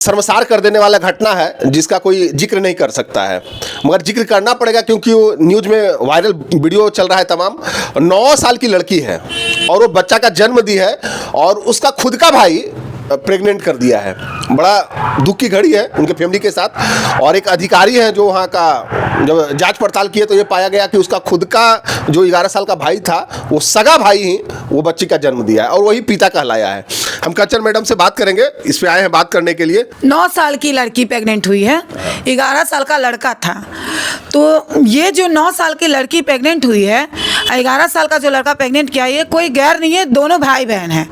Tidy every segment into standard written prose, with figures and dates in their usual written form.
शर्मसार कर देने वाला घटना है जिसका कोई जिक्र नहीं कर सकता है, मगर जिक्र करना पड़ेगा क्योंकि वो न्यूज़ में वायरल वीडियो चल रहा है। तमाम 9 साल की लड़की है और वो बच्चा का जन्म दी है और उसका खुद का भाई प्रेग्नेंट कर दिया है। बड़ा दुख की घड़ी है उनके फैमिली के साथ। और एक अधिकारी है जो वहाँ का जब जांच पड़ताल किए तो ये पाया गया कि उसका खुद का जो 11 साल का भाई था वो सगा भाई ही वो बच्ची का जन्म दिया है और वही पिता कहलाया है। हम कंचन मैडम से बात करेंगे, इस पे आए हैं बात करने के लिए। 9 साल की लड़की प्रेग्नेंट हुई है, 11 साल का लड़का था। तो ये जो 9 साल की लड़की प्रेग्नेंट हुई है, 11 साल का जो लड़का प्रेग्नेंट किया, ये कोई गैर नहीं है, दोनों भाई बहन हैं।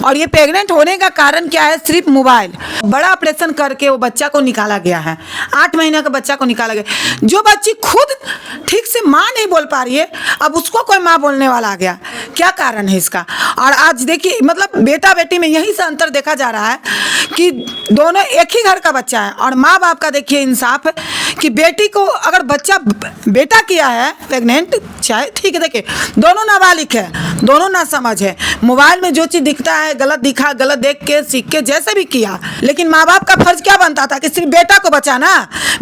और ये प्रेग्नेंट होने का कारण क्या है? सिर्फ मोबाइल। बड़ा ऑपरेशन करके वो बच्चा को निकाला गया है, 8 महीने का बच्चा को निकाला गया। जो बच्ची खुद ठीक से माँ नहीं बोल पा रही है, अब उसको कोई माँ बोलने वाला आ गया। क्या कारण है इसका? और आज देखिए, मतलब बेटा बेटी में यही से अंतर देखा जा रहा है कि दोनों एक ही घर का बच्चा है। और माँ बाप का देखिए इंसाफ है कि बेटी को अगर बच्चा बेटा किया है प्रेग्नेंट, चाहे ठीक है, देखिए दोनों नाबालिग है, दोनों ना समझ है। मोबाइल में जो चीज़ दिखता है गलत दिखा, गलत देख के सीख के जैसे भी किया, लेकिन माँ बाप का फर्ज क्या बनता था कि सिर्फ बेटा को बचाना।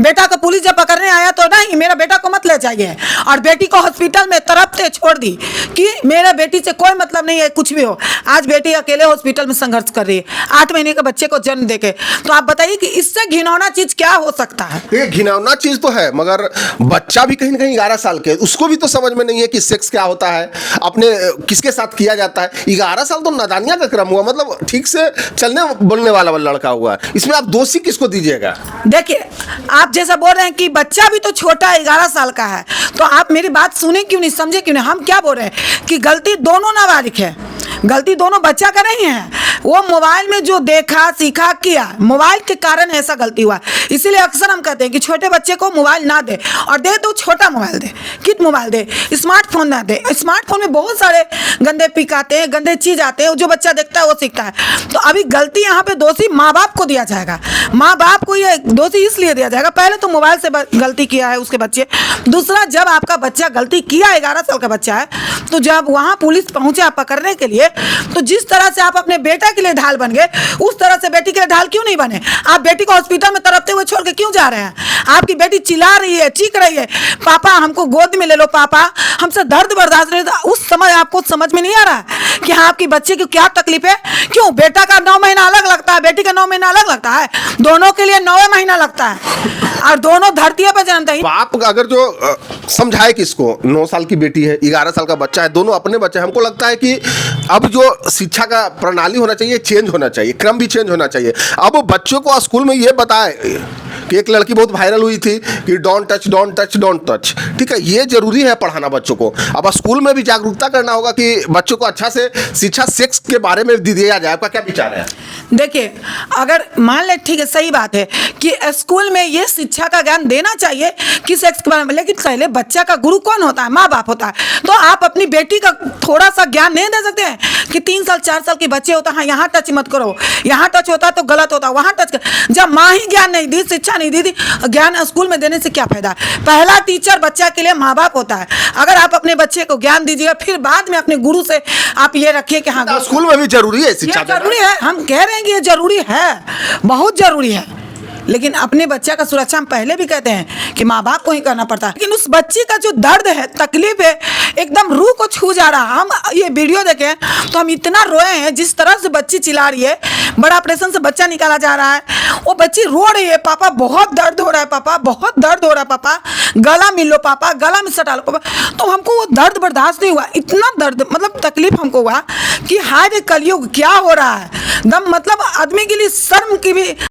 बेटा को पुलिस जब पकड़ने आया तो नहीं, मेरा बेटा को मत ले जाइए, और बेटी को हॉस्पिटल में तरफते छोड़ दी कि मेरा बेटी से कोई मतलब नहीं है, कुछ भी हो। आज बेटी अकेले हॉस्पिटल में संघर्ष कर रही है 8 महीने के बच्चे को जन्म देके। तो आप बताइए कि इससे घिनौना चीज क्या हो सकता है? ये घिनौना चीज तो है, मगर बच्चा भी कहीं ना कहीं 11 साल के, उसको भी तो समझ में नहीं है कि सेक्स क्या होता है, अपने किसके साथ किया जाता है। 11 साल तो नादानिया का क्रम हुआ, मतलब ठीक से चलने बोलने वाला लड़का हुआ। इसमें आप दोषी किसको दीजिएगा? देखिए, आप जैसा बोल रहे हैं कि बच्चा भी तो छोटा है, 11 साल का है, तो आप मेरी बात सुने क्यों नहीं, समझे क्यों नहीं? हम क्या बोल रहे हैं कि गलती दोनों नाबालिग है, गलती दोनों बच्चा का नहीं है। वो मोबाइल में जो देखा सीखा किया, मोबाइल के कारण ऐसा गलती हुआ। इसीलिए अक्सर हम कहते हैं कि छोटे बच्चे को मोबाइल ना दे, और दे तो छोटा मोबाइल दे, किट मोबाइल दे, स्मार्टफोन ना दे। स्मार्टफोन में बहुत सारे गंदे पिक आते हैं, गंदे चीज़ आते हैं, जो बच्चा देखता है वो सीखता है। तो अभी गलती यहाँ पे दोषी माँ बाप को दिया जाएगा। माँ बाप को ये दोषी इसलिए दिया जाएगा, पहले तो मोबाइल से गलती किया है उसके बच्चे। दूसरा, जब आपका बच्चा गलती किया, 11 साल का बच्चा है, तो जब वहाँ पुलिस पहुँचे पकड़ने के लिए, तो जिस तरह से आप अपने बेटा के लिए ढाल बन गए, उस तरह से बेटी के लिए ढाल क्यों नहीं बने? आप बेटी को हॉस्पिटल में तरफते हुए छोड़ के क्यों जा रहे हैं? आपकी बेटी चिल्ला रही है, चीख रही है, पापा हमको गोद में ले लो, पापा हमसे दर्द बर्दाश्त नहीं। उस समय आपको समझ में नहीं आ रहा है कि हाँ आपकी बच्चे की क्या तकलीफ है? क्यों? बेटा का 9 महीना अलग लगता है, बेटी का 9 महीना अलग लगता है, दोनों के लिए 9 महीना लगता है, और दोनों धरती पर जन्मते हैं। बाप अगर जो समझाए किसको, 9 साल की बेटी है, 11 साल का बच्चा है, दोनों अपने बच्चे। हमको लगता है कि अब जो शिक्षा का प्रणाली होना चाहिए, चेंज होना चाहिए, क्रम भी चेंज होना चाहिए। अब वो बच्चों को स्कूल में ये बताए कि एक लड़की बहुत वायरल हुई थी कि don't touch don't touch don't touch, ठीक है, ये जरूरी है पढ़ाना बच्चों को। अब स्कूल में भी जागरूकता करना होगा कि बच्चों को अच्छा से शिक्षा सेक्स के बारे में दिया जाए। आपका क्या विचार है? देखिए, अगर मान ले, ठीक है, सही बात है कि स्कूल में ये शिक्षा का ज्ञान देना चाहिए कि सेक्स के बारे में, लेकिन पहले बच्चा का गुरु कौन होता है? माँ बाप होता है। तो आप अपनी बेटी का थोड़ा सा ज्ञान नहीं दे सकते हैं कि 3 साल 4 साल के बच्चे होता है, हाँ यहाँ टच मत करो, यहाँ टच होता तो गलत होता, वहाँ टच कर। जब माँ ही ज्ञान नहीं दी, शिक्षा नहीं दी थी, ज्ञान स्कूल में देने से क्या फायदा? पहला टीचर बच्चा के लिए माँ बाप होता है। अगर आप अपने बच्चे को ज्ञान दीजिएगा, फिर बाद में अपने गुरु से आप ये रखिए कि हाँ स्कूल में भी जरूरी है शिक्षा, जरूरी है। हम कह रहे हैं कि ये जरूरी है, बहुत जरूरी है, लेकिन अपने बच्चा का सुरक्षा हम पहले भी कहते हैं कि माँ बाप को ही करना पड़ता है। लेकिन उस बच्ची का जो दर्द है, तकलीफ है, एकदम रूह को छू जा रहा। हम ये वीडियो देखें तो हम इतना रोए हैं, जिस तरह से बच्ची चिल्ला रही है। बड़ा ऑपरेशन से बच्चा निकाला जा रहा है, वो बच्ची रो रही है, पापा बहुत दर्द हो रहा है, पापा बहुत दर्द हो रहा है, पापा गला मिल लो, पापा गला में सटा लो, पापा। तो हमको वो दर्द बर्दाश्त नहीं हुआ, इतना दर्द, मतलब तकलीफ हमको हुआ कि हाय रे कलयुग क्या हो रहा है। दम मतलब आदमी के लिए शर्म की भी